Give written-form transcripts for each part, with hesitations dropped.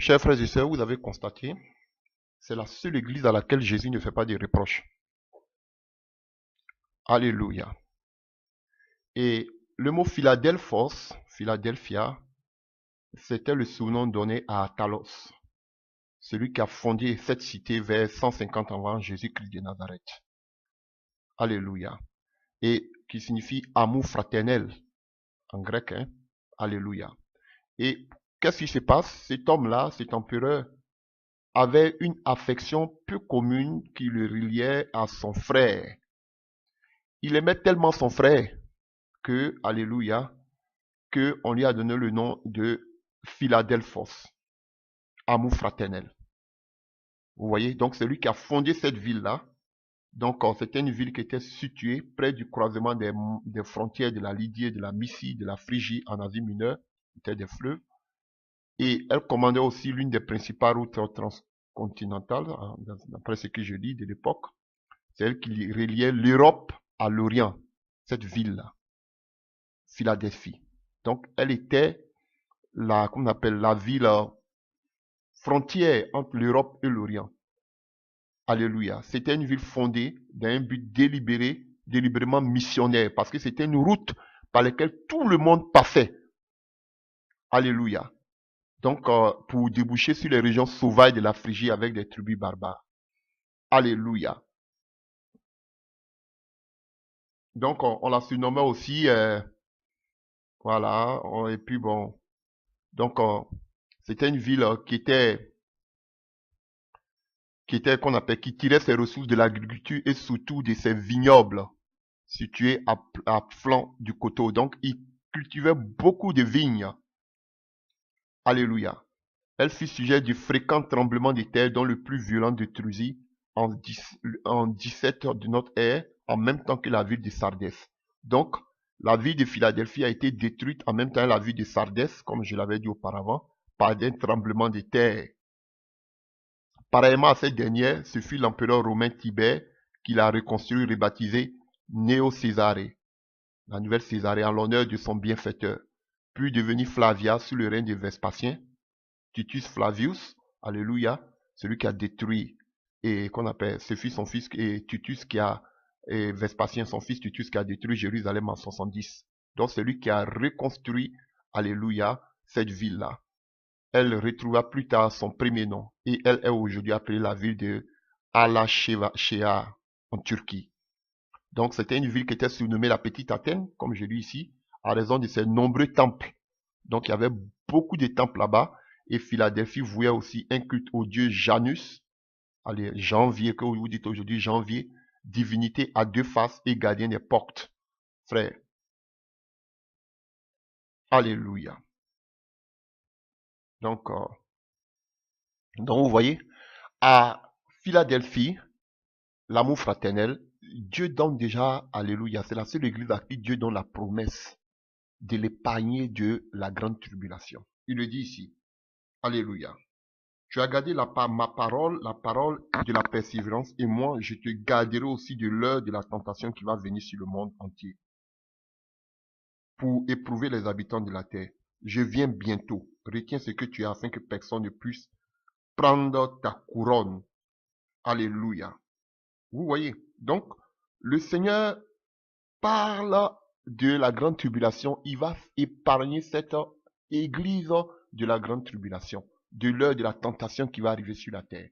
Chers frères et sœurs, vous avez constaté, c'est la seule église à laquelle Jésus ne fait pas de reproches. Alléluia. Et le mot Philadelphos, Philadelphia, c'était le surnom donné à Attalos, celui qui a fondé cette cité vers 150 avant Jésus-Christ de Nazareth. Alléluia. Et qui signifie amour fraternel en grec. Hein? Alléluia. Et qu'est-ce qui se passe? Cet homme-là, cet empereur, avait une affection peu commune qui le reliait à son frère. Il aimait tellement son frère que, alléluia, qu'on lui a donné le nom de Philadelphos, amour fraternel. Vous voyez, donc c'est lui qui a fondé cette ville-là. Donc c'était une ville qui était située près du croisement des frontières de la Lydie et de la Mysie, de la Phrygie en Asie mineure, c'était des fleuves. Et elle commandait aussi l'une des principales routes transcontinentales, d'après ce que je lis de l'époque. C'est elle qui reliait l'Europe à l'Orient, cette ville-là, Philadelphie. Donc elle était qu'on appelle la ville frontière entre l'Europe et l'Orient. Alléluia. C'était une ville fondée d'un but délibérément missionnaire, parce que c'était une route par laquelle tout le monde passait. Alléluia. Donc, pour déboucher sur les régions sauvages de la Phrygie avec des tribus barbares. Alléluia. Donc, on la surnommait aussi, voilà, et puis bon, donc, c'était une ville qui tirait ses ressources de l'agriculture et surtout de ses vignobles situés à flanc du coteau. Donc, il cultivait beaucoup de vignes. Alléluia. Elle fut sujet du fréquent tremblement de terre dont le plus violent détruisit en 17 de notre ère, en même temps que la ville de Sardès. Donc, la ville de Philadelphie a été détruite en même temps que la ville de Sardès, comme je l'avais dit auparavant, par un tremblement de terre. Pareillement à cette dernière, ce fut l'empereur romain Tibère qui l'a reconstruit, rebaptisé Néo-Césarée, la nouvelle Césarée, en l'honneur de son bienfaiteur, puis devenu Flavia sous le règne de Vespasien, Titus Flavius, alléluia, celui qui a détruit et qu'on appelle, ce fut son fils, et Titus et Vespasien, son fils Titus qui a détruit Jérusalem en 70. Donc c'est lui qui a reconstruit, alléluia, cette ville-là. Elle retrouva plus tard son premier nom et elle est aujourd'hui appelée la ville de Alaşehir en Turquie. Donc c'était une ville qui était surnommée la Petite Athènes, comme je lis ici, à raison de ses nombreux temples. Donc il y avait beaucoup de temples là-bas et Philadelphie vouait aussi un culte au dieu Janus, allez, Janvier, que vous dites aujourd'hui Janvier, divinité à deux faces et gardien des portes. Frère, alléluia. Donc, vous voyez, à Philadelphie, l'amour fraternel, Dieu donne déjà, alléluia, c'est la seule église à qui Dieu donne la promesse de l'épargner de la grande tribulation. Il le dit ici, alléluia. Tu as gardé ma parole, la parole de la persévérance, et moi, je te garderai aussi de l'heure de la tentation qui va venir sur le monde entier, pour éprouver les habitants de la terre. Je viens bientôt. Retiens ce que tu as afin que personne ne puisse prendre ta couronne. Alléluia. Vous voyez, donc, le Seigneur parle de la grande tribulation. Il va épargner cette église de la grande tribulation, de l'heure de la tentation qui va arriver sur la terre.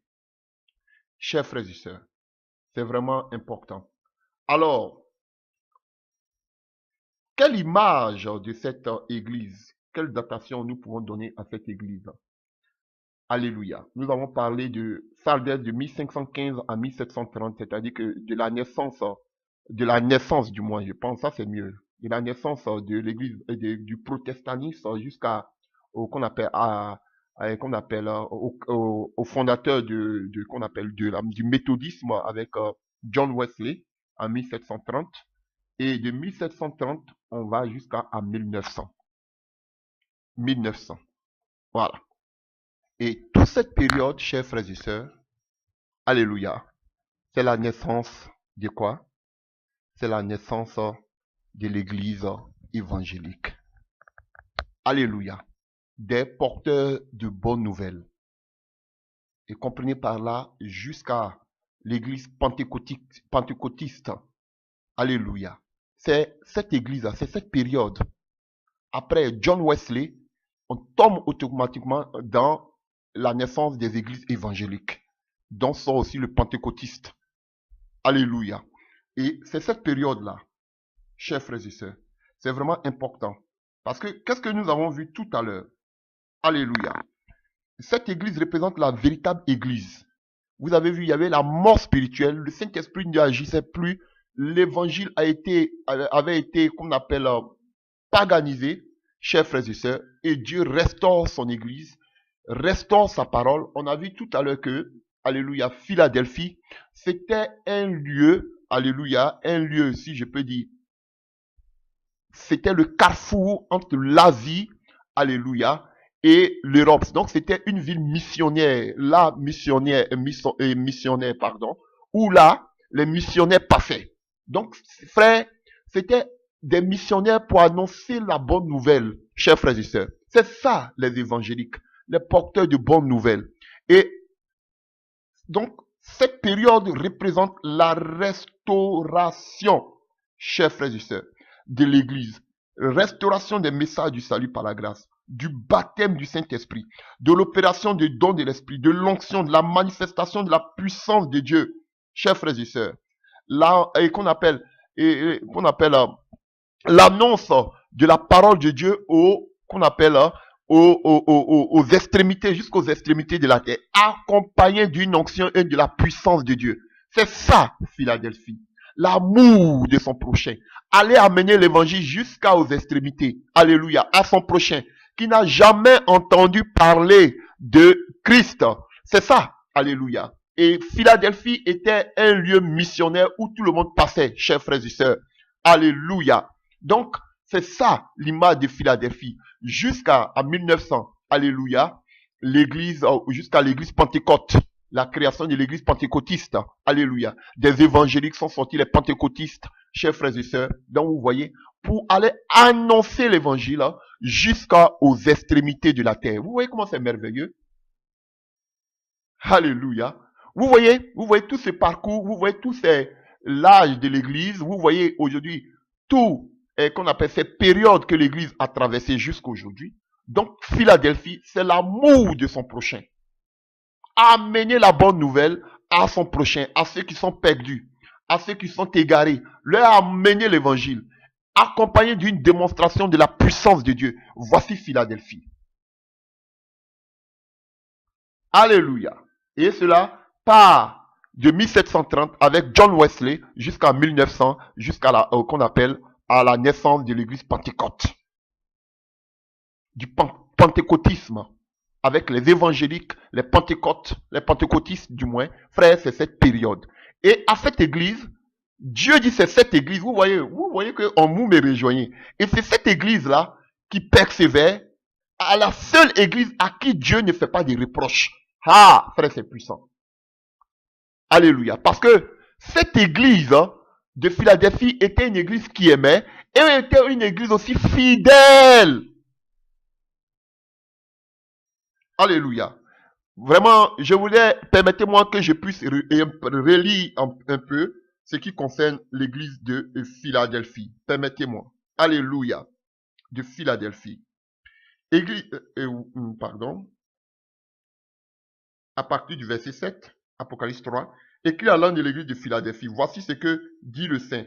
Chers frères et sœurs, c'est vraiment important. Alors, quelle image de cette église, quelle datation nous pouvons donner à cette église? Alléluia. Nous avons parlé de Sardès de 1515 à 1730, c'est-à-dire que de la naissance du moins, je pense, ça c'est mieux, de la naissance de l'église, du protestantisme jusqu'à qu'on appelle au fondateur qu'on appelle du méthodisme avec John Wesley en 1730. Et de 1730, on va jusqu'à 1900. 1900. Voilà. Et toute cette période, chers frères et sœurs, alléluia, c'est la naissance de quoi? C'est la naissance de l'église évangélique. Alléluia. Des porteurs de bonnes nouvelles. Et comprenez par là jusqu'à l'église pentecôtiste. Alléluia. C'est cette église-là, c'est cette période. Après John Wesley, on tombe automatiquement dans la naissance des églises évangéliques, dont sont aussi le pentecôtiste. Alléluia. Et c'est cette période-là, chers frères et sœurs, c'est vraiment important. Parce que qu'est-ce que nous avons vu tout à l'heure? Alléluia. Cette église représente la véritable église. Vous avez vu, il y avait la mort spirituelle, le Saint-Esprit n'agissait plus, l'évangile avait été, qu'on appelle, paganisé, chers frères et sœurs, et Dieu restaure son église, restaure sa parole. On a vu tout à l'heure que, alléluia, Philadelphie, c'était un lieu, alléluia, un lieu, si je peux dire, c'était le carrefour entre l'Asie, alléluia, et l'Europe. Donc c'était une ville missionnaire, missionnaire, pardon, où là, les missionnaires passaient. Donc, frère, c'était des missionnaires pour annoncer la bonne nouvelle, chers frères et sœurs. C'est ça, les évangéliques, les porteurs de bonnes nouvelles. Et donc, cette période représente la restauration, chers frères et sœurs, de l'Église. Restauration des messages du salut par la grâce, du baptême du Saint-Esprit, de l'opération du don de l'Esprit, de l'onction, de la manifestation de la puissance de Dieu, chers frères et sœurs. Là, qu'on appelle l'annonce de la parole de Dieu aux extrémités, jusqu'aux extrémités de la terre, accompagné d'une onction et de la puissance de Dieu. C'est ça, Philadelphie. L'amour de son prochain. Aller amener l'évangile jusqu'aux extrémités. Alléluia. À son prochain. Qui n'a jamais entendu parler de Christ. C'est ça. Alléluia. Et Philadelphie était un lieu missionnaire où tout le monde passait, chers frères et sœurs. Alléluia. Donc, c'est ça l'image de Philadelphie. Jusqu'à 1900, alléluia, jusqu'à l'église Pentecôte, la création de l'église pentecôtiste, alléluia. Des évangéliques sont sortis, les pentecôtistes, chers frères et sœurs. Donc, vous voyez, pour aller annoncer l'évangile jusqu'aux extrémités de la terre. Vous voyez comment c'est merveilleux? Alléluia. Vous voyez tout ce parcours, vous voyez tout l'âge de l'église, vous voyez aujourd'hui tout qu'on appelle ces périodes que l'église a traversées jusqu'à aujourd'hui. Donc, Philadelphie, c'est l'amour de son prochain. Amener la bonne nouvelle à son prochain, à ceux qui sont perdus, à ceux qui sont égarés. Leur amener l'évangile, accompagné d'une démonstration de la puissance de Dieu. Voici Philadelphie. Alléluia. Et cela part de 1730 avec John Wesley jusqu'à 1900, jusqu'à qu'on appelle à la naissance de l'église Pentecôte. Du pentecôtisme. Avec les évangéliques, les pentecôtistes du moins. Frère, c'est cette période. Et à cette église, Dieu dit c'est cette église. Vous voyez que en vous me rejoignez. Et c'est cette église-là qui persévère à la seule église à qui Dieu ne fait pas de reproches. Ah, frère, c'est puissant. Alléluia. Parce que cette église de Philadelphie était une église qui aimait et était une église aussi fidèle. Alléluia. Vraiment, permettez-moi que je puisse relire un peu ce qui concerne l'église de Philadelphie. Permettez-moi. Alléluia. De Philadelphie. Église, pardon. À partir du verset 7, Apocalypse 3, écrit à l'âme de l'église de Philadelphie. Voici ce que dit le Saint.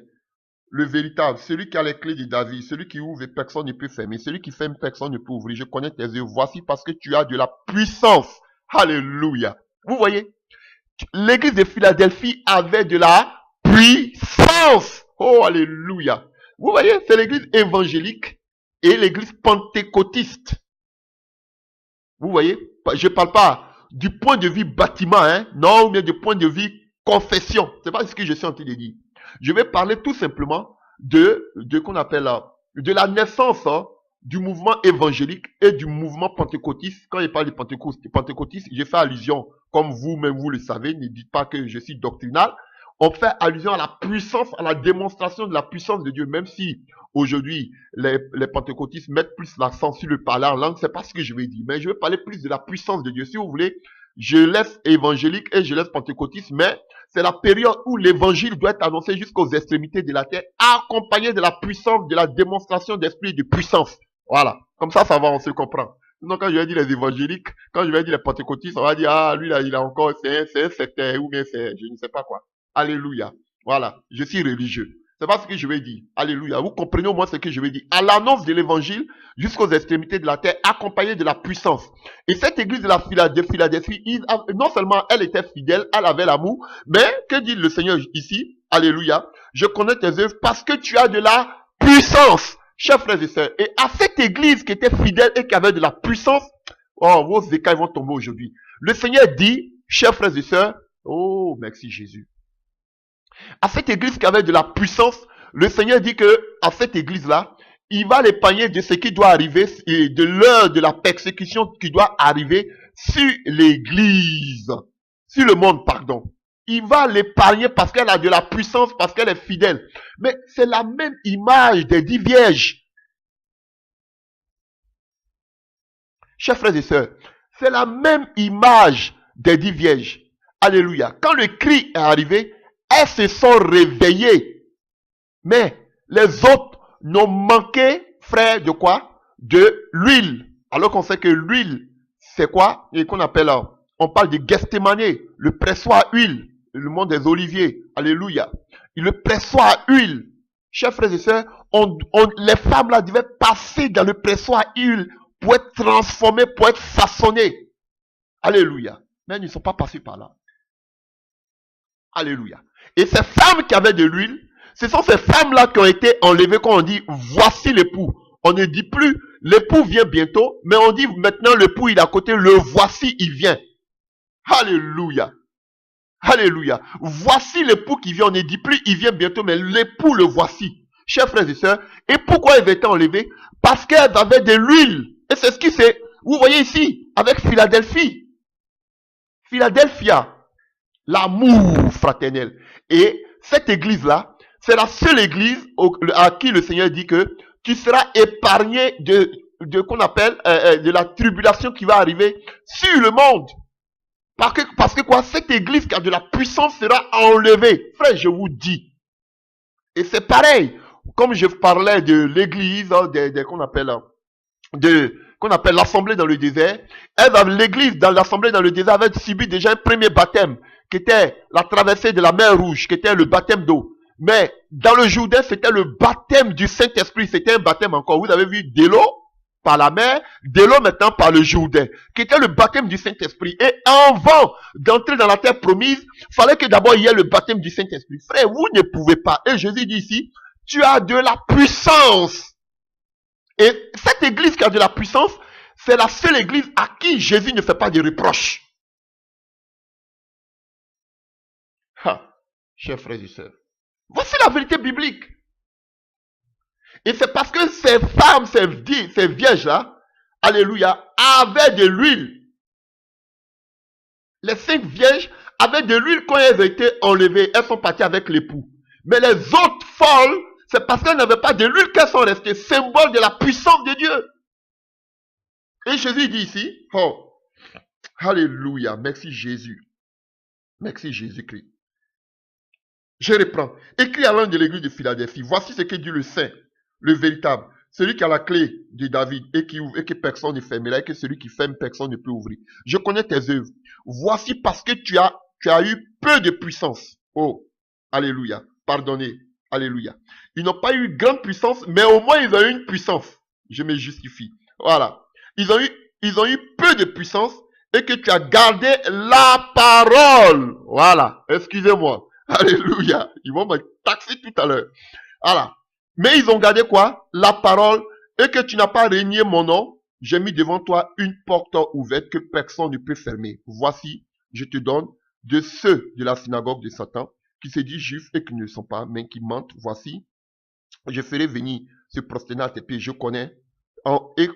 Le véritable, celui qui a les clés de David, celui qui ouvre et personne ne peut fermer, celui qui ferme personne ne peut ouvrir. Je connais tes œuvres. Voici parce que tu as de la puissance. Alléluia. Vous voyez, l'église de Philadelphie avait de la puissance. Oh, alléluia. Vous voyez, c'est l'église évangélique et l'église pentecôtiste. Vous voyez, je ne parle pas du point de vue bâtiment, non, mais du point de vue confession. C'est pas ce que je suis en train de dire. Je vais parler tout simplement de qu'on appelle de la naissance du mouvement évangélique et du mouvement pentecôtiste. Quand je parle de pentecôtiste, je fais allusion, comme vous-même vous le savez, ne dites pas que je suis doctrinal. On fait allusion à la puissance, à la démonstration de la puissance de Dieu, même si aujourd'hui les pentecôtistes mettent plus l'accent sur le parler en langue, c'est pas ce que je vais dire, mais je vais parler plus de la puissance de Dieu. Si vous voulez, Je laisse évangélique et je laisse pentecôtiste, mais c'est la période où l'évangile doit être annoncé jusqu'aux extrémités de la terre, accompagné de la puissance, de la démonstration d'esprit de puissance. Voilà. Comme ça va, on se comprend. Sinon, quand je vais dire les évangéliques, quand je vais dire les pentecôtistes, on va dire, ah, lui là, il a encore, c'est un sectaire, ou bien c'est, je ne sais pas quoi. Alléluia. Voilà. Je suis religieux. C'est pas ce que je vais dire. Alléluia. Vous comprenez au moins ce que je vais dire. À l'annonce de l'évangile, jusqu'aux extrémités de la terre, accompagné de la puissance. Et cette église de la Philadelphie, non seulement elle était fidèle, elle avait l'amour, mais que dit le Seigneur ici? Alléluia. Je connais tes œuvres parce que tu as de la puissance. Chers frères et sœurs, et à cette église qui était fidèle et qui avait de la puissance, oh, vos écailles vont tomber aujourd'hui. Le Seigneur dit, chers frères et sœurs, oh, merci Jésus. À cette église qui avait de la puissance, le Seigneur dit que à cette église-là, il va l'épargner de ce qui doit arriver, et de l'heure de la persécution qui doit arriver sur l'église, sur le monde, pardon. Il va l'épargner parce qu'elle a de la puissance, parce qu'elle est fidèle. Mais c'est la même image des 10 vierges. Chers frères et sœurs, c'est la même image des 10 vierges. Alléluia. Quand le cri est arrivé, elles se sont réveillées. Mais les autres n'ont manqué, frère, de quoi? De l'huile. Alors qu'on sait que l'huile, c'est quoi? Et qu'on appelle, on parle de Gethsemane, le pressoir à huile, le monde des oliviers. Alléluia. Le pressoir à huile. Chers frères et sœurs, les femmes là devaient passer dans le pressoir à huile pour être transformées, pour être façonnées. Alléluia. Mais elles ne sont pas passées par là. Alléluia. Et ces femmes qui avaient de l'huile, ce sont ces femmes-là qui ont été enlevées quand on dit, voici l'époux. On ne dit plus, l'époux vient bientôt, mais on dit maintenant l'époux il est à côté, le voici, il vient. Alléluia. Alléluia. Voici l'époux qui vient, on ne dit plus, il vient bientôt, mais l'époux le voici. Chers frères et sœurs, et pourquoi ils étaient enlevés? Parce qu'elles avaient de l'huile. Et c'est ce qui s'est, vous voyez ici, avec Philadelphie. Philadelphia. L'amour fraternel. Et cette église-là, c'est la seule église à qui le Seigneur dit que tu seras épargné de qu'on appelle de la tribulation qui va arriver sur le monde. Parce que quoi? Cette église qui a de la puissance sera enlevée. Frère, je vous dis. Et c'est pareil. Comme je parlais de l'église, qu'on appelle l'assemblée dans le désert. L'église dans l'assemblée dans le désert avait subi déjà un premier baptême, qui était la traversée de la mer Rouge, qui était le baptême d'eau. Mais dans le Jourdain, c'était le baptême du Saint-Esprit. C'était un baptême encore. Vous avez vu de l'eau par la mer, de l'eau maintenant par le Jourdain, qui était le baptême du Saint-Esprit. Et avant d'entrer dans la terre promise, il fallait que d'abord il y ait le baptême du Saint-Esprit. Frère, vous ne pouvez pas. Et Jésus dit ici, tu as de la puissance. Et cette église qui a de la puissance, c'est la seule église à qui Jésus ne fait pas de reproches. Chers frères et sœurs, voici la vérité biblique. Et c'est parce que ces femmes, ces vierges-là, alléluia, avaient de l'huile. Les 5 vierges avaient de l'huile quand elles étaient enlevées. Elles sont parties avec l'époux. Mais les autres folles, c'est parce qu'elles n'avaient pas de l'huile qu'elles sont restées, symbole de la puissance de Dieu. Et Jésus dit ici, oh, alléluia, merci Jésus. Merci Jésus-Christ. Je reprends. Écrit à l'un de l'église de Philadelphie, voici ce que dit le Saint, le véritable, celui qui a la clé de David et qui ouvre et que personne ne fermera et que celui qui ferme, personne ne peut ouvrir. Je connais tes œuvres. Voici parce que tu as eu peu de puissance. Oh, alléluia. Pardonnez. Alléluia. Ils n'ont pas eu grande puissance, mais au moins ils ont eu une puissance. Je me justifie. Voilà. Ils ont eu peu de puissance et que tu as gardé la parole. Voilà. Excusez-moi. Alléluia. Ils vont me taxer tout à l'heure. Voilà. Mais ils ont gardé quoi? La parole et que tu n'as pas régné mon nom. J'ai mis devant toi une porte ouverte que personne ne peut fermer. Voici, je te donne de ceux de la synagogue de Satan qui se disent juifs et qui ne le sont pas, mais qui mentent. Voici, je ferai venir se prosterner à tes pieds. Je connais et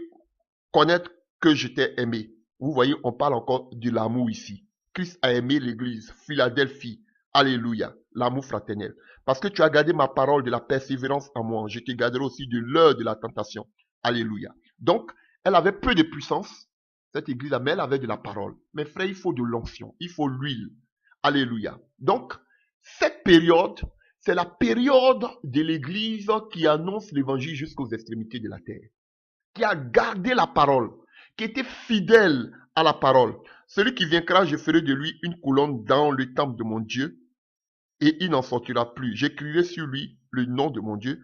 connaître que je t'ai aimé. Vous voyez, on parle encore de l'amour ici. Christ a aimé l'église, Philadelphie. Alléluia, l'amour fraternel. Parce que tu as gardé ma parole de la persévérance en moi. Je te garderai aussi de l'heure de la tentation. Alléluia. Donc, elle avait peu de puissance. Cette église-là, mais elle avait de la parole. Mais frère, il faut de l'onction, il faut l'huile. Alléluia. Donc, cette période, c'est la période de l'église qui annonce l'évangile jusqu'aux extrémités de la terre. Qui a gardé la parole, qui était fidèle à la parole. Celui qui vaincra, je ferai de lui une colonne dans le temple de mon Dieu, et il n'en sortira plus. J'écrirai sur lui le nom de mon Dieu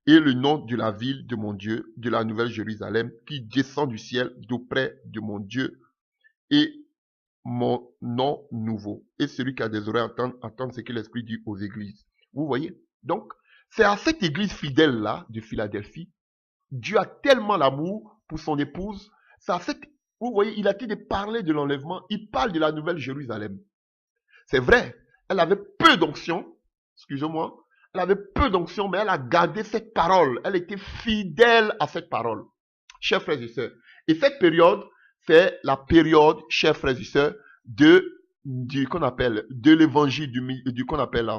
et le nom de la ville de mon Dieu, de la nouvelle Jérusalem, qui descend du ciel d'auprès de mon Dieu, et mon nom nouveau. Et celui qui a des oreilles entendre ce que l'Esprit dit aux églises. Vous voyez? Donc, c'est à cette église fidèle-là de Philadelphie, Dieu a tellement l'amour pour son épouse. C'est à cette, vous voyez, il a été de parler de l'enlèvement. Il parle de la nouvelle Jérusalem. C'est vrai, elle avait peu d'onction, excusez-moi, elle avait peu d'onction, mais elle a gardé cette parole. Elle était fidèle à cette parole. Chers frères et sœurs. Et cette période, c'est la période, chers frères et sœurs, qu'on appelle, de l'évangile, qu'on appelle,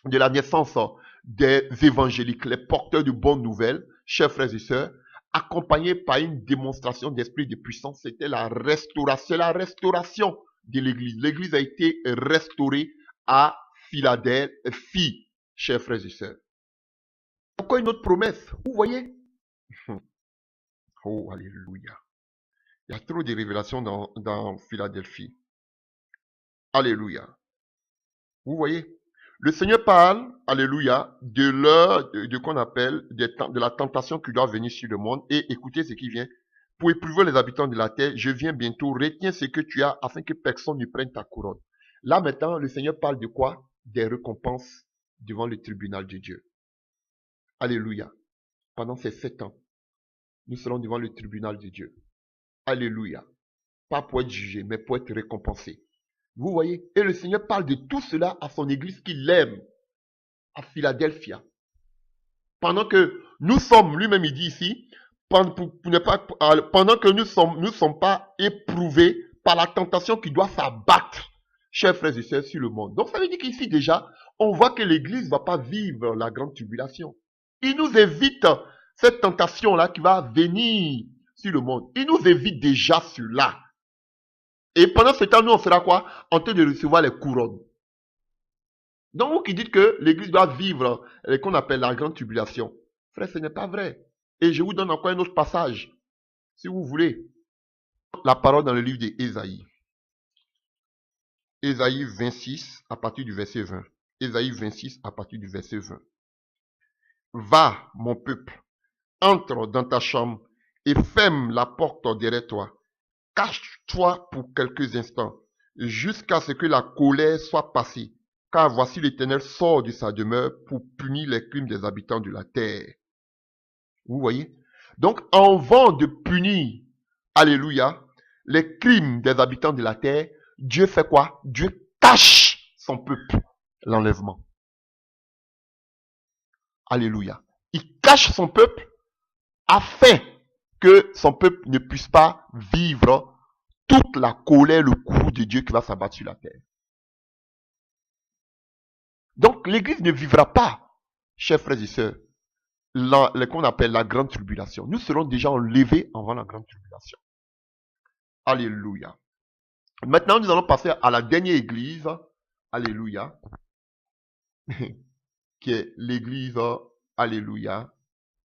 de la naissance des évangéliques, les porteurs de bonnes nouvelles, chers frères et sœurs, accompagnés par une démonstration d'esprit de puissance. C'était la restauration de l'église. L'église a été restaurée à Philadelphie, chers frères et sœurs. Pourquoi une autre promesse? Vous voyez? Oh, alléluia. Il y a trop de révélations dans Philadelphie. Alléluia. Vous voyez? Le Seigneur parle, alléluia, de l'heure, de qu'on appelle, de la tentation qui doit venir sur le monde. Et écoutez ce qui vient. Pour éprouver les habitants de la terre, je viens bientôt, retiens ce que tu as afin que personne ne prenne ta couronne. Là maintenant, le Seigneur parle de quoi? Des récompenses devant le tribunal de Dieu. Alléluia. Pendant ces 7 ans, nous serons devant le tribunal de Dieu. Alléluia. Pas pour être jugé, mais pour être récompensé. Vous voyez? Et le Seigneur parle de tout cela à son église qu'il aime, à Philadelphia. Pendant que nous sommes, lui-même il dit ici, pendant que nous sommes pas éprouvés par la tentation qui doit s'abattre, chers frères et sœurs, sur le monde. Donc ça veut dire qu'ici déjà, on voit que l'église ne va pas vivre la grande tribulation. Il nous évite cette tentation-là qui va venir sur le monde. Il nous évite déjà cela. Et pendant ce temps, nous, on sera quoi? En train de recevoir les couronnes. Donc, vous qui dites que l'église doit vivre ce qu'on appelle la grande tribulation. Frère, ce n'est pas vrai. Et je vous donne encore un autre passage, si vous voulez. La parole dans le livre d'Ésaïe. Ésaïe 26, à partir du verset 20. Ésaïe 26, à partir du verset 20. Va, mon peuple, entre dans ta chambre et ferme la porte derrière toi. Cache-toi pour quelques instants, jusqu'à ce que la colère soit passée. Car voici l'Éternel sort de sa demeure pour punir les crimes des habitants de la terre. Vous voyez? Donc, avant de punir, alléluia, les crimes des habitants de la terre, Dieu fait quoi? Dieu cache son peuple, l'enlèvement. Alléluia. Il cache son peuple afin que son peuple ne puisse pas vivre toute la colère, le coup de Dieu qui va s'abattre sur la terre. Donc, l'église ne vivra pas, chers frères et sœurs, qu'on appelle la grande tribulation. Nous serons déjà enlevés avant la grande tribulation. Alléluia. Maintenant, nous allons passer à la dernière église. Alléluia. Qui est l'église, alléluia,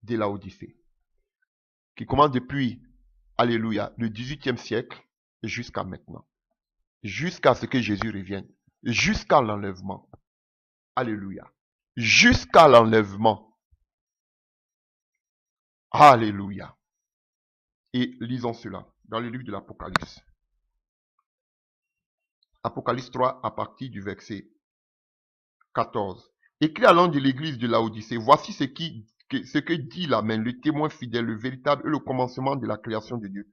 de Laodicée. Qui commence depuis, alléluia, le 18e siècle jusqu'à maintenant. Jusqu'à ce que Jésus revienne. Jusqu'à l'enlèvement. Alléluia. Jusqu'à l'enlèvement. Alléluia. Et lisons cela dans le livre de l'Apocalypse. Apocalypse 3 à partir du verset 14. Écrit à l'ange de l'église de Laodicée, voici ce que dit l'Amen, le témoin fidèle, le véritable et le commencement de la création de Dieu.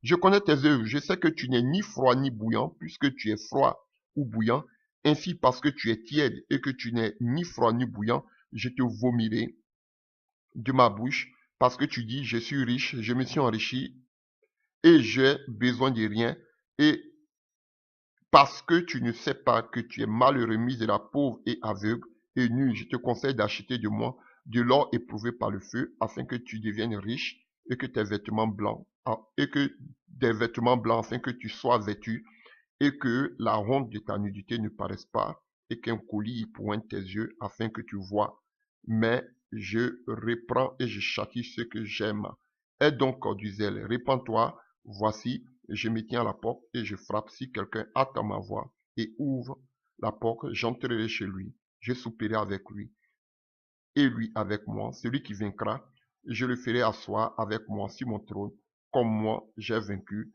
Je connais tes œuvres, je sais que tu n'es ni froid ni bouillant, puisque tu es froid ou bouillant. Ainsi, parce que tu es tiède et que tu n'es ni froid ni bouillant, je te vomirai de ma bouche, parce que tu dis, je suis riche, je me suis enrichi, et j'ai besoin de rien, et parce que tu ne sais pas que tu es malheureux, misérable, pauvre et aveugle, et nu, je te conseille d'acheter de moi de l'or éprouvé par le feu, afin que tu deviennes riche, et que tes vêtements blancs, et que des vêtements blancs afin que tu sois vêtu et que la honte de ta nudité ne paraisse pas et qu'un colis pointe tes yeux afin que tu vois. Mais je reprends et je châtie ceux que j'aime. Aie donc du zèle, répands-toi, voici, je me tiens à la porte et je frappe. Si quelqu'un attend ma voix et ouvre la porte, j'entrerai chez lui, je souperai avec lui et lui avec moi. Celui qui vaincra, je le ferai asseoir avec moi sur mon trône, comme moi j'ai vaincu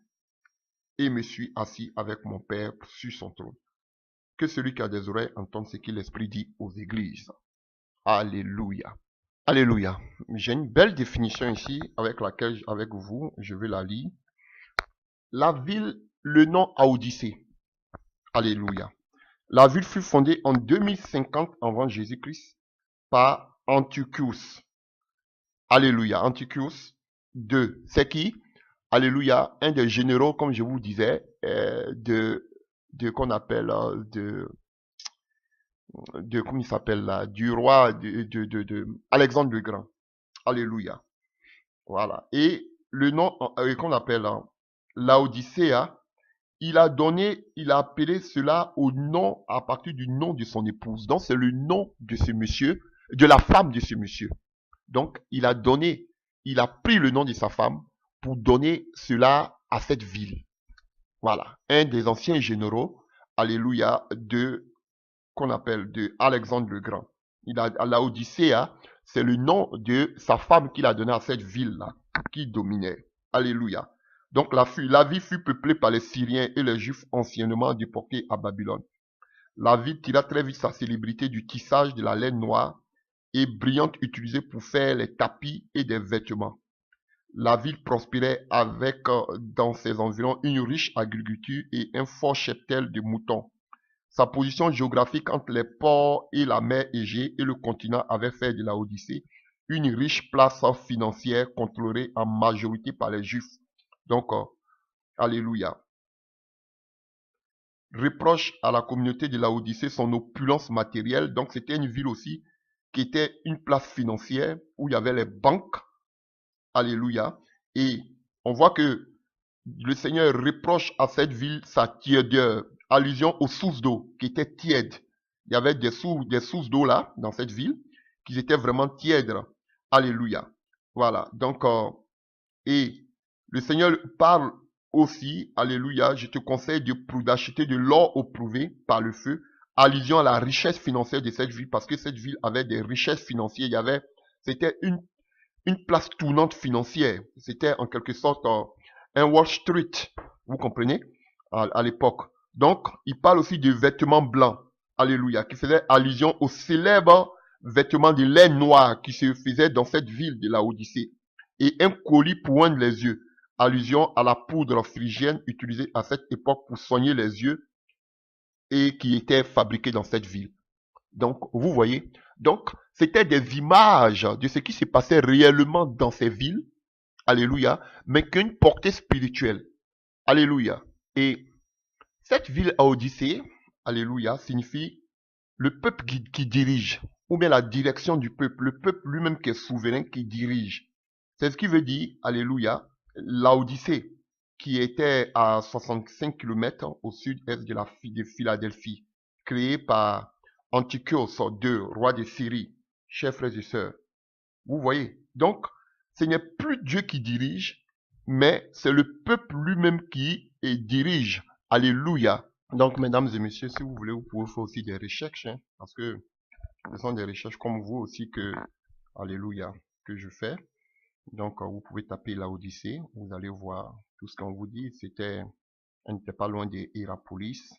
et me suis assis avec mon Père sur son trône. Que celui qui a des oreilles entende ce que l'Esprit dit aux églises. Alléluia. Alléluia. J'ai une belle définition ici avec laquelle, avec vous, je vais la lire. La ville, le nom Odyssée. Alléluia. La ville fut fondée en 2050 avant Jésus-Christ par Antiochus. Alléluia. Antiochus II. C'est qui? Alléluia. Un des généraux, comme je vous disais, qu'on appelle comment il s'appelle là, du roi de Alexandre le Grand. Alléluia. Voilà. Et le nom qu'on appelle Laodicea, il a appelé cela au nom, à partir du nom de son épouse. Donc c'est le nom de ce monsieur, de la femme de ce monsieur. Donc il a pris le nom de sa femme pour donner cela à cette ville. Voilà. Un des anciens généraux, alléluia, qu'on appelle de Alexandre le Grand. Laodicea, c'est le nom de sa femme qu'il a donné à cette ville-là, qui dominait. Alléluia. Donc la ville fut peuplée par les Syriens et les Juifs anciennement déportés à Babylone. La ville tira très vite sa célébrité du tissage de la laine noire et brillante utilisée pour faire les tapis et des vêtements. La ville prospérait avec dans ses environs une riche agriculture et un fort cheptel de moutons. Sa position géographique entre les ports et la mer Égée et le continent avait fait de la Odyssée une riche place financière contrôlée en majorité par les Juifs. Donc, alléluia. Reproche à la communauté de la Odyssée son opulence matérielle. Donc, c'était une ville aussi qui était une place financière où il y avait les banques. Alléluia. Et on voit que le Seigneur reproche à cette ville sa tiédeur. Allusion aux sources d'eau qui étaient tièdes. Il y avait des sources d'eau là, dans cette ville, qui étaient vraiment tièdes. Alléluia. Voilà. Donc, et le Seigneur parle aussi, alléluia, je te conseille d'acheter de l'or éprouvé par le feu. Allusion à la richesse financière de cette ville, parce que cette ville avait des richesses financières. C'était une place tournante financière. C'était en quelque sorte un Wall Street, vous comprenez, à l'époque. Donc, il parle aussi de vêtements blancs, alléluia, qui faisait allusion aux célèbres vêtements de laine noire qui se faisaient dans cette ville de la Odyssée. Et un colis pour oindre les yeux, allusion à la poudre phrygienne utilisée à cette époque pour soigner les yeux et qui était fabriquée dans cette ville. Donc, vous voyez, donc c'était des images de ce qui se passait réellement dans ces villes, alléluia, mais qu'une portée spirituelle, alléluia. Et cette ville à Odyssée, alléluia, signifie le peuple qui dirige, ou bien la direction du peuple, le peuple lui-même qui est souverain, qui dirige. C'est ce qui veut dire, alléluia, l'Odyssée, qui était à 65 km au sud-est de Philadelphie, créée par Antiochos II, roi de Syrie. Chers frères et sœurs, vous voyez. Donc, ce n'est plus Dieu qui dirige, mais c'est le peuple lui-même qui dirige. Alléluia. Donc, mesdames et messieurs, si vous voulez, vous pouvez faire aussi des recherches, hein, parce que ce sont des recherches comme vous aussi alléluia, que je fais. Donc, vous pouvez taper la Odyssée, vous allez voir tout ce qu'on vous dit. Elle n'était pas loin de Hierapolis,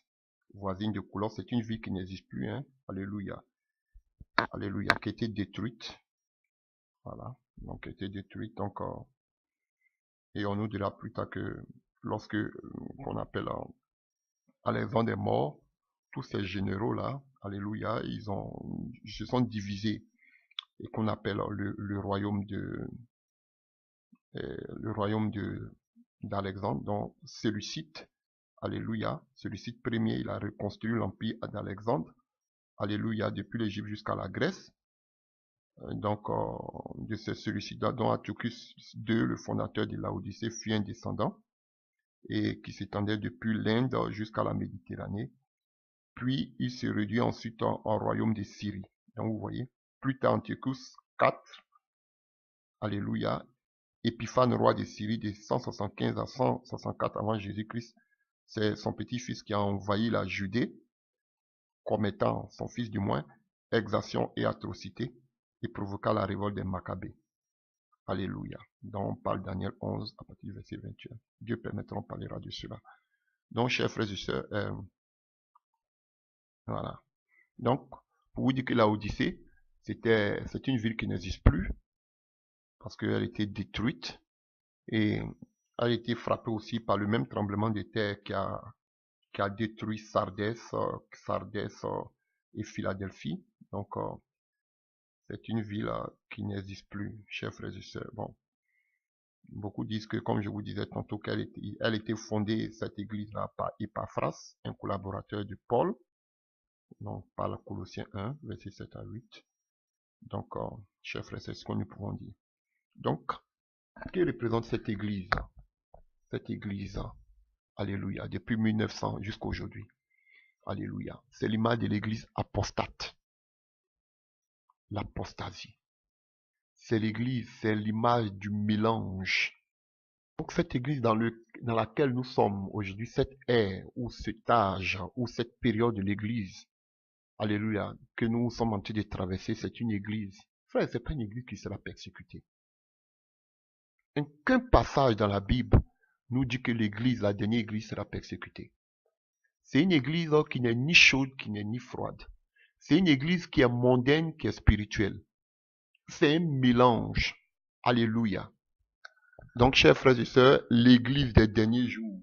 voisine de Colosse. C'est une ville qui n'existe plus, hein. Alléluia. Alléluia, qui a été détruite. Voilà, donc qui a été détruite encore. Et on nous dira plus tard que lorsque, qu'on appelle Alexandre est mort, tous ces généraux-là, alléluia, ils se sont divisés. Et qu'on appelle le royaume d'Alexandre, donc Séleucide, alléluia, Séleucide Ier, il a reconstruit l'empire d'Alexandre, alléluia, depuis l'Égypte jusqu'à la Grèce. Donc, de celui-ci, dont Antiochus II, le fondateur de la Odyssée, fut un descendant. et qui s'étendait depuis l'Inde jusqu'à la Méditerranée. Puis il se réduit ensuite en royaume de Syrie. Donc vous voyez, plus tard Antiochus IV, alléluia, Épiphane, roi de Syrie de 175 à 164 avant Jésus-Christ, c'est son petit-fils qui a envahi la Judée, commettant, son fils du moins, exaction et atrocité, et provoqua la révolte des Maccabées. Alléluia. Donc on parle Daniel 11 à partir du verset 21. Dieu permettra, on parlera de cela. Donc, chers frères et sœurs, voilà. Donc, pour vous dire que la Odyssée, c'est une ville qui n'existe plus, parce qu'elle était détruite, et elle a été frappée aussi par le même tremblement de terre qui a détruit Sardès et Philadelphie. Donc, c'est une ville qui n'existe plus, chers frères et sœurs. Bon, beaucoup disent que, comme je vous disais tantôt, elle était fondée, cette église-là, par Epaphras, un collaborateur de Paul. Donc, par la Colossiens 1, verset 7 à 8. Donc, chers frères, c'est ce que nous pouvons dire. Donc, que représente cette église? Cette église, alléluia, depuis 1900 jusqu'à aujourd'hui. Alléluia. C'est l'image de l'église apostate. L'apostasie. C'est l'église, c'est l'image du mélange. Donc, cette église dans laquelle nous sommes aujourd'hui, cette ère, ou cet âge, ou cette période de l'église, alléluia, que nous sommes en train de traverser, c'est une église. Frère, c'est pas une église qui sera persécutée. Aucun passage dans la Bible nous dit que l'église, la dernière église, sera persécutée. C'est une église qui n'est ni chaude, qui n'est ni froide. C'est une église qui est mondaine, qui est spirituelle. C'est un mélange. Alléluia. Donc, chers frères et sœurs, l'église des derniers jours,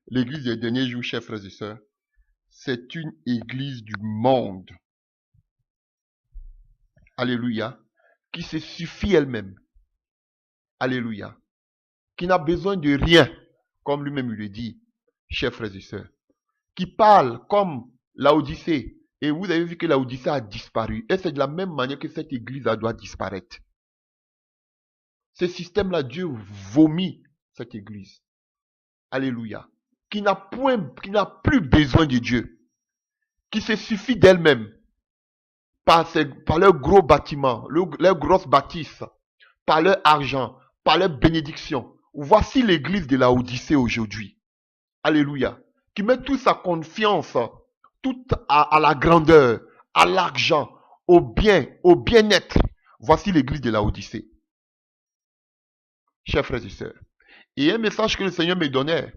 l'église des derniers jours, chers frères et sœurs, c'est une église du monde. Alléluia. Qui se suffit elle-même. Alléluia. Qui n'a besoin de rien, comme lui-même le dit, chers frères et sœurs. Qui parle comme la Odyssée. Et vous avez vu que la Odyssée a disparu. Et c'est de la même manière que cette église doit disparaître. Ce système-là, Dieu vomit cette église. Alléluia. Qui n'a plus besoin de Dieu. Qui se suffit d'elle-même. Par leurs gros bâtiments, leurs grosses bâtisses, par leur argent, par leur bénédiction. Voici l'église de la Odyssée aujourd'hui. Alléluia. Qui met toute sa confiance, toute à la grandeur, à l'argent, au bien-être. Voici l'église de la Odyssée. Chers frères et sœurs. Et un message que le Seigneur me donnait,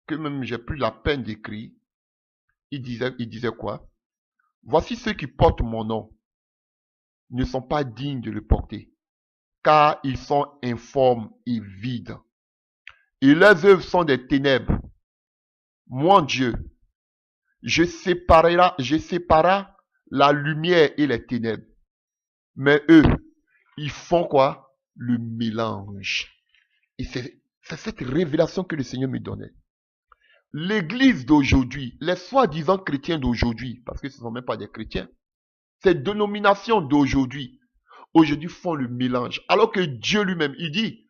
que même j'ai plus la peine d'écrire, il disait quoi? Voici ceux qui portent mon nom, ne sont pas dignes de le porter, car ils sont informes et vides. Et leurs œuvres sont des ténèbres. Moi, Dieu, je séparerai la lumière et les ténèbres. Mais eux, ils font quoi? Le mélange. Et c'est cette révélation que le Seigneur me donnait. L'église d'aujourd'hui, les soi-disant chrétiens d'aujourd'hui, parce que ce ne sont même pas des chrétiens, ces dénominations d'aujourd'hui, aujourd'hui font le mélange. Alors que Dieu lui-même, il dit,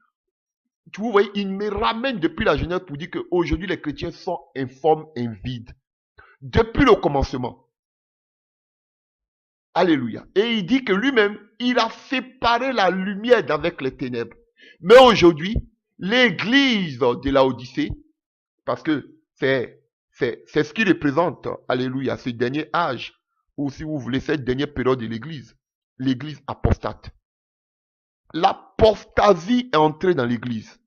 vous voyez, il me ramène depuis la Genèse pour dire qu'aujourd'hui les chrétiens sont informes et vides. Depuis le commencement. Alléluia. Et il dit que lui-même, il a séparé la lumière d'avec les ténèbres. Mais aujourd'hui, l'église de la Odyssée, parce que c'est ce qui représente, alléluia, ce dernier âge, ou si vous voulez, cette dernière période de l'église apostate. L'apostasie est entrée dans l'église.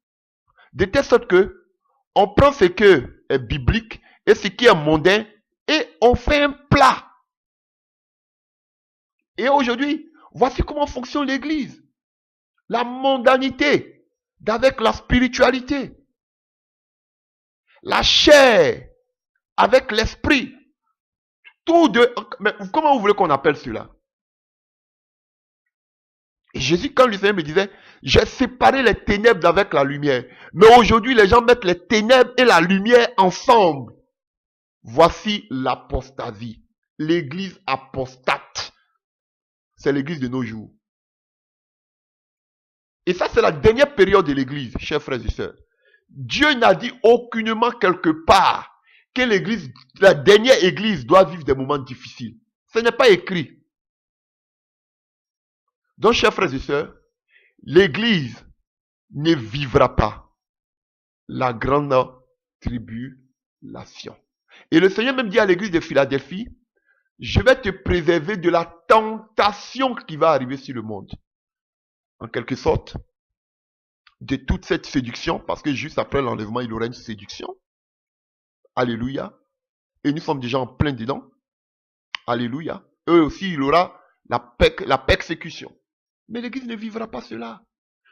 De telle sorte que, on prend ce qui est biblique et ce qui est mondain, et on fait un plat. Et aujourd'hui, voici comment fonctionne l'église. La mondanité avec la spiritualité. La chair avec l'esprit. Mais comment vous voulez qu'on appelle cela? Et Jésus, quand le Seigneur me disait, j'ai séparé les ténèbres d'avec la lumière. Mais aujourd'hui, les gens mettent les ténèbres et la lumière ensemble. Voici l'apostasie. L'église apostate. C'est l'église de nos jours. Et ça, c'est la dernière période de l'église, chers frères et sœurs. Dieu n'a dit aucunement quelque part que l'église, la dernière église doit vivre des moments difficiles. Ce n'est pas écrit. Donc, chers frères et sœurs, l'église ne vivra pas la grande tribulation. Et le Seigneur même dit à l'église de Philadelphie, je vais te préserver de la tentation qui va arriver sur le monde. En quelque sorte, de toute cette séduction, parce que juste après l'enlèvement, il y aura une séduction. Alléluia. Et nous sommes déjà en plein dedans. Alléluia. Eux aussi, il y aura la persécution. Mais l'église ne vivra pas cela.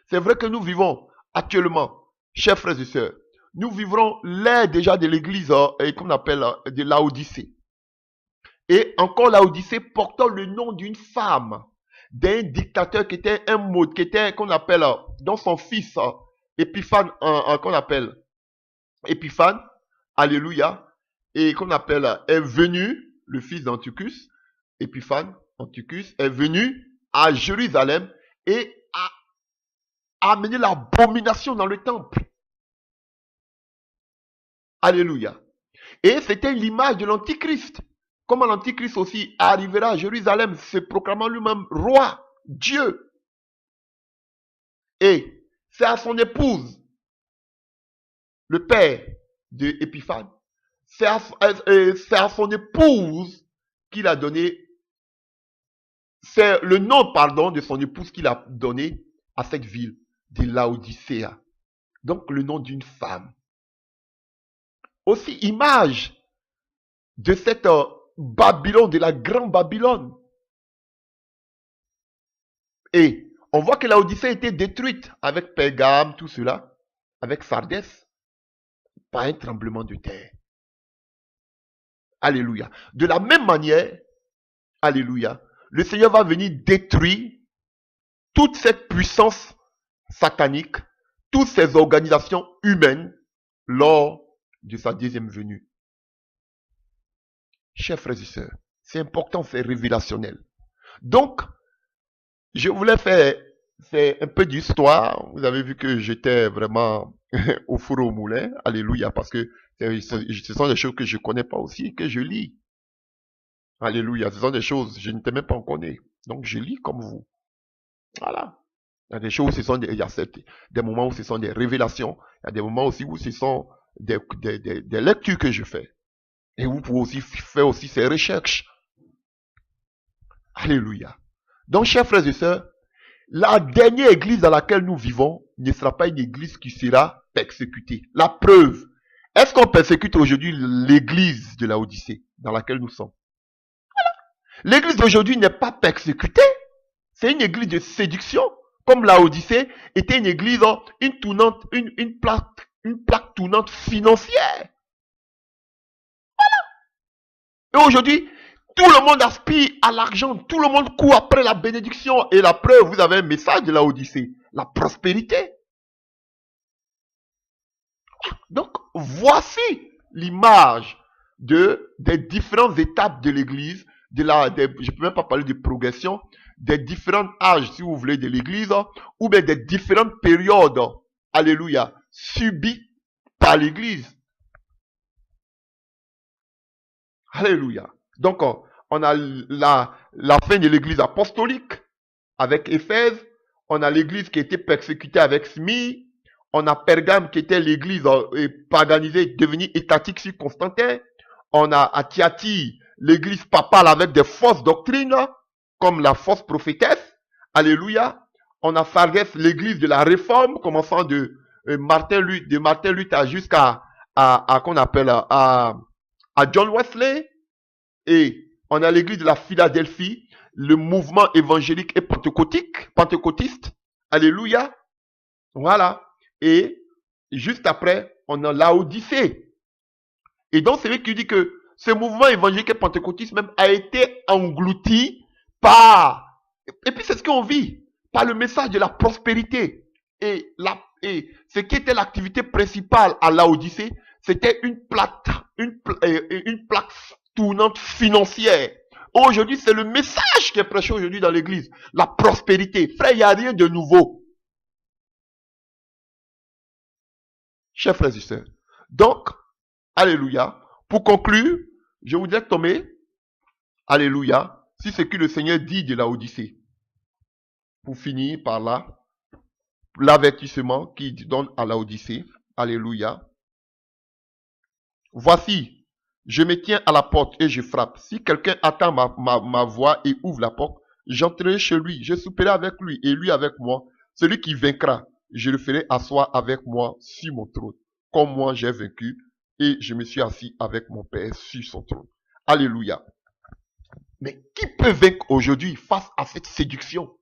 C'est vrai que nous vivons actuellement, chers frères et sœurs, nous vivrons l'ère déjà de l'église qu'on appelle de Laodicée. Et encore Laodicée portant le nom d'une femme, d'un dictateur qui était un mot, qui était, qu'on appelle, dans son fils, Épiphane, qu'on appelle Épiphane, alléluia, et qu'on appelle, est venu, le fils d'Antiochus, Épiphane, Antiochus, est venu à Jérusalem et a amené l'abomination dans le temple. Alléluia. Et c'était l'image de l'Antichrist. Comment l'Antichrist aussi arrivera à Jérusalem, se proclamant lui-même roi, Dieu. Et c'est à son épouse, le père de Épiphane, c'est à son épouse qu'il a donné, c'est le nom, pardon, de son épouse qu'il a donné à cette ville de Laodicée. Donc le nom d'une femme. Aussi image de cette Babylone, de la grande Babylone. Et on voit que Laodicée a été détruite avec Pergame, tout cela, avec Sardès, par un tremblement de terre. Alléluia. De la même manière, alléluia, le Seigneur va venir détruire toute cette puissance satanique, toutes ces organisations humaines lors de sa deuxième venue. Chers frères et sœurs, c'est important, c'est révélationnel. Donc, je voulais faire un peu d'histoire. Vous avez vu que j'étais vraiment au four au moulin. Alléluia, parce que ce sont des choses que je ne connais pas aussi, que je lis. Alléluia, ce sont des choses que je ne t'ai même pas en connais. Donc, je lis comme vous. Voilà. Il y a des choses où il y a des moments où ce sont des révélations. Il y a des moments aussi où ce sont des lectures que je fais. Et vous pouvez aussi faire aussi ces recherches. Alléluia. Donc, chers frères et sœurs, la dernière église dans laquelle nous vivons ne sera pas une église qui sera persécutée. La preuve, est-ce qu'on persécute aujourd'hui l'église de Laodicée dans laquelle nous sommes? L'église d'aujourd'hui n'est pas persécutée. C'est une église de séduction, comme Laodicée était une église, une plaque tournante financière. Voilà. Et aujourd'hui, tout le monde aspire à l'argent, tout le monde court après la bénédiction. Et la preuve, vous avez un message de Laodicée, la prospérité. Donc, voici l'image des différentes étapes de l'église, je ne peux même pas parler de progression, des différents âges, si vous voulez, de l'église, ou bien des différentes périodes, alléluia, subies par l'église. Alléluia. Donc, on a la fin de l'église apostolique avec Éphèse, on a l'église qui a été persécutée avec Smyrne, on a Pergame qui était l'église paganisée, devenue étatique sur Constantin, on a à Thyatire l'église papale avec des fausses doctrines, comme la fausse prophétesse, alléluia. On a Sardès, l'église de la réforme, commençant de Martin Luther jusqu'à qu'on appelle à John Wesley. Et on a l'église de la Philadelphie, le mouvement évangélique et pentecôtiste. Alléluia. Voilà. Et juste après, on a Laodicée. Et donc, c'est lui qui dit que ce mouvement évangélique et pentecôtiste même a été englouti par, et puis c'est ce qu'on vit, par le message de la prospérité. Et ce qui était l'activité principale à Laodicée, c'était une plaque tournante financière. Aujourd'hui, c'est le message qui est prêché aujourd'hui dans l'église. La prospérité. Frère, il n'y a rien de nouveau. Chers frères et sœurs. Donc, alléluia. Pour conclure, je voudrais tomber, alléluia, si ce que le Seigneur dit de la Odyssée. Pour finir par là, l'avertissement qu'il donne à la Odyssée. Alléluia. Voici, je me tiens à la porte et je frappe. Si quelqu'un attend ma voix et ouvre la porte, j'entrerai chez lui, je souperai avec lui et lui avec moi. Celui qui vaincra, je le ferai asseoir avec moi sur mon trône, comme moi j'ai vaincu et je me suis assis avec mon Père sur son trône. Alléluia. Mais qui peut vaincre aujourd'hui face à cette séduction?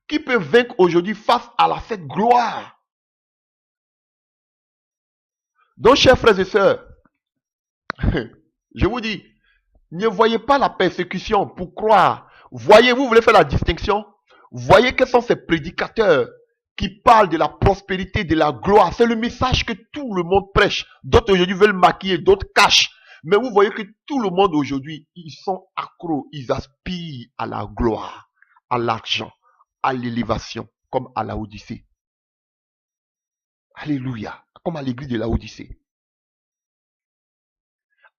Qui peut vaincre aujourd'hui face à cette gloire? Donc, chers frères et sœurs, je vous dis, ne voyez pas la persécution pour croire. Voyez, vous voulez faire la distinction? Voyez quels sont ces prédicateurs qui parlent de la prospérité, de la gloire. C'est le message que tout le monde prêche. D'autres aujourd'hui veulent maquiller, d'autres cachent. Mais vous voyez que tout le monde aujourd'hui, ils sont accros, ils aspirent à la gloire, à l'argent, à l'élévation, comme à la Odyssée. Alléluia, comme à l'église de la Odyssée.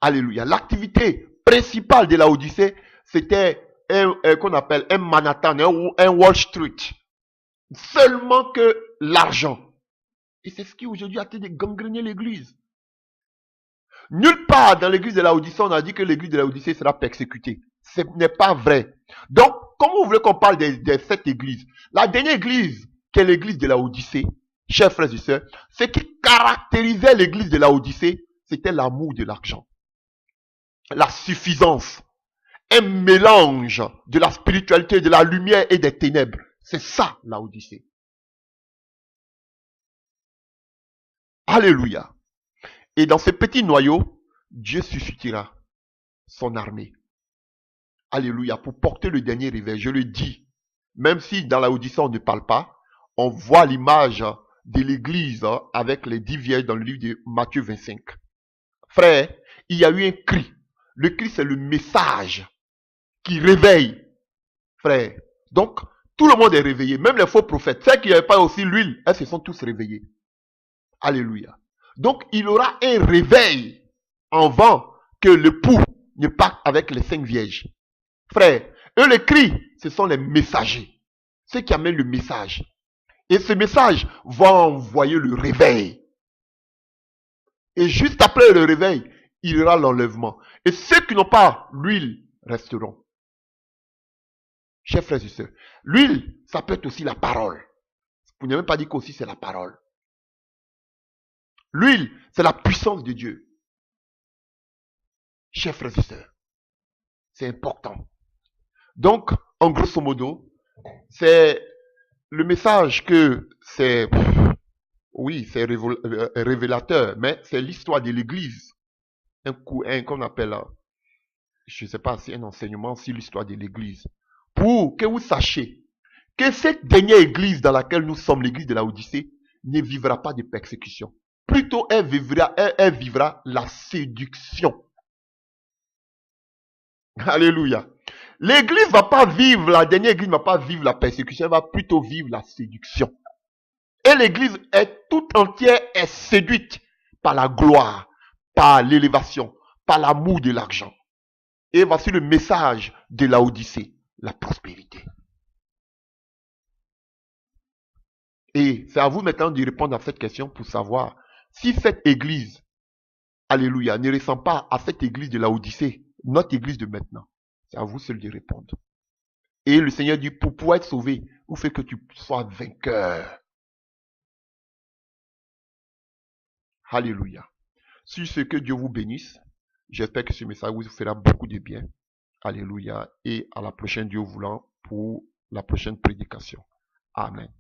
Alléluia. L'activité principale de la Odyssée, c'était qu'on appelle un Manhattan, un Wall Street. Seulement que l'argent. Et c'est ce qui aujourd'hui a été de gangréner l'église. Nulle part dans l'église de la Odyssée, on a dit que l'église de la Odyssée sera persécutée. Ce n'est pas vrai. Donc, comment vous voulez qu'on parle de cette église? La dernière église, qui est l'église de la Odyssée, chers frères et sœurs, ce qui caractérisait l'église de la Odyssée, c'était l'amour de l'argent. La suffisance. Un mélange de la spiritualité, de la lumière et des ténèbres. C'est ça, la Odyssée. Alléluia. Et dans ce petit noyau, Dieu suscitera son armée. Alléluia. Pour porter le dernier réveil, je le dis. Même si dans la Odyssée on ne parle pas, on voit l'image de l'église avec les 10 vierges dans le livre de Matthieu 25. Frère, il y a eu un cri. Le cri, c'est le message qui réveille. Frère. Donc, tout le monde est réveillé. Même les faux prophètes. Ceux qui n'avaient pas aussi l'huile, elles se sont tous réveillés. Alléluia. Donc, il y aura un réveil avant que le pou ne parte avec les 5 vierges. Frère, eux, les cris, ce sont les messagers. Ceux qui amènent le message. Et ce message va envoyer le réveil. Et juste après le réveil, il y aura l'enlèvement. Et ceux qui n'ont pas l'huile resteront. Chers frères et sœurs, l'huile, ça peut être aussi la parole. Vous n'avez même pas dit qu'aussi c'est la parole. L'huile, c'est la puissance de Dieu. Chers frères et sœurs, c'est important. Donc, en grosso modo, c'est le message que c'est, oui, c'est révélateur, mais c'est l'histoire de l'Église. Qu'on appelle, je ne sais pas si un enseignement sur l'histoire de l'Église. Pour que vous sachiez que cette dernière Église dans laquelle nous sommes, l'Église de la Odyssée, ne vivra pas de persécution. Plutôt, elle vivra la séduction. Alléluia. L'église va pas vivre, la dernière église ne va pas vivre la persécution, elle va plutôt vivre la séduction. Et l'église est toute entière est séduite par la gloire, par l'élévation, par l'amour de l'argent. Et voici le message de la Odyssée, la prospérité. Et c'est à vous maintenant de répondre à cette question pour savoir si cette église, alléluia, ne ressemble pas à cette église de la Odyssée, notre église de maintenant. C'est à vous seul de répondre. Et le Seigneur dit, pour pouvoir être sauvé, il faut que tu sois vainqueur. Alléluia. Sur ce, que Dieu vous bénisse. J'espère que ce message vous fera beaucoup de bien. Alléluia. Et à la prochaine, Dieu voulant, pour la prochaine prédication. Amen.